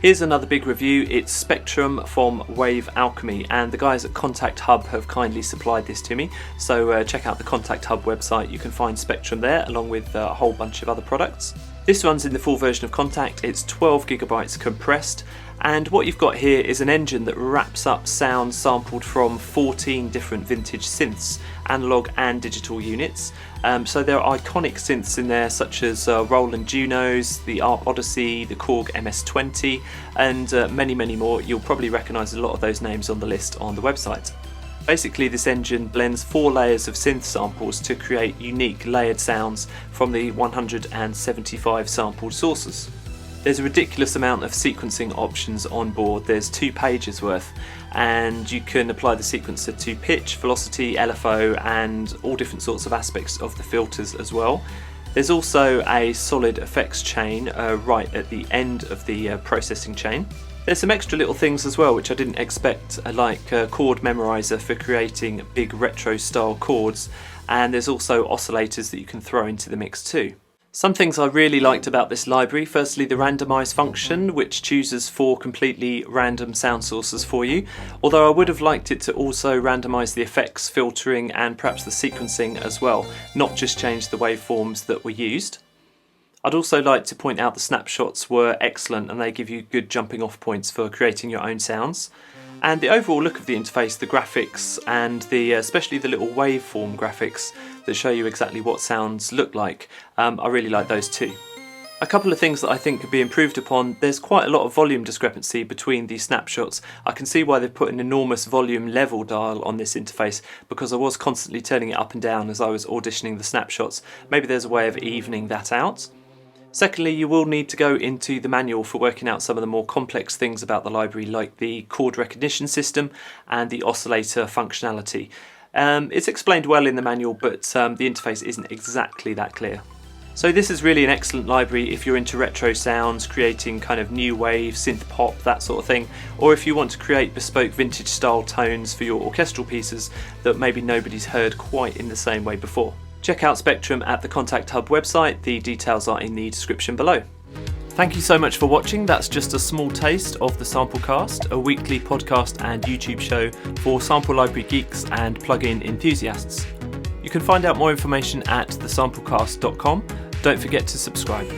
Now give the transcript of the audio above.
Here's another big review. It's Spectrum from Wave Alchemy, and the guys at Contact Hub have kindly supplied this to me. So check out the Contact Hub website. You can find Spectrum there along with a whole bunch of other products. This runs in the full version of Contact. It's 12 gigabytes compressed, and what you've got here is an engine that wraps up sounds sampled from 14 different vintage synths, analog and digital units. So there are iconic synths in there such as Roland Junos, the ARP Odyssey, the Korg MS-20, and many more. You'll probably recognise a lot of those names on the list on the website. Basically, this engine blends 4 layers of synth samples to create unique layered sounds from the 175 sampled sources. There's a ridiculous amount of sequencing options on board. There's 2 pages worth, and you can apply the sequencer to pitch, velocity, LFO, and all different sorts of aspects of the filters as well. There's also a solid effects chain right at the end of the processing chain. There's some extra little things as well which I didn't expect, like a chord memorizer for creating big retro style chords, and there's also oscillators that you can throw into the mix too. Some things I really liked about this library: firstly, the randomize function, which chooses 4 completely random sound sources for you, although I would have liked it to also randomize the effects, filtering, and perhaps the sequencing as well, not just change the waveforms that were used. I'd also like to point out the snapshots were excellent, and they give you good jumping off points for creating your own sounds. And the overall look of the interface, the graphics, and especially the little waveform graphics that show you exactly what sounds look like, I really like those too. A couple of things that I think could be improved upon: there's quite a lot of volume discrepancy between these snapshots. I can see why they've put an enormous volume level dial on this interface, because I was constantly turning it up and down as I was auditioning the snapshots. Maybe there's a way of evening that out. Secondly, you will need to go into the manual for working out some of the more complex things about the library, like the chord recognition system and the oscillator functionality. It's explained well in the manual, but the interface isn't exactly that clear. So this is really an excellent library if you're into retro sounds, creating kind of new wave, synth pop, that sort of thing, or if you want to create bespoke vintage style tones for your orchestral pieces that maybe nobody's heard quite in the same way before. Check out Spectrum at the Contact Hub website. The details are in the description below. Thank you so much for watching. That's just a small taste of the Samplecast, a weekly podcast and YouTube show for sample library geeks and plugin enthusiasts. You can find out more information at thesamplecast.com. Don't forget to subscribe.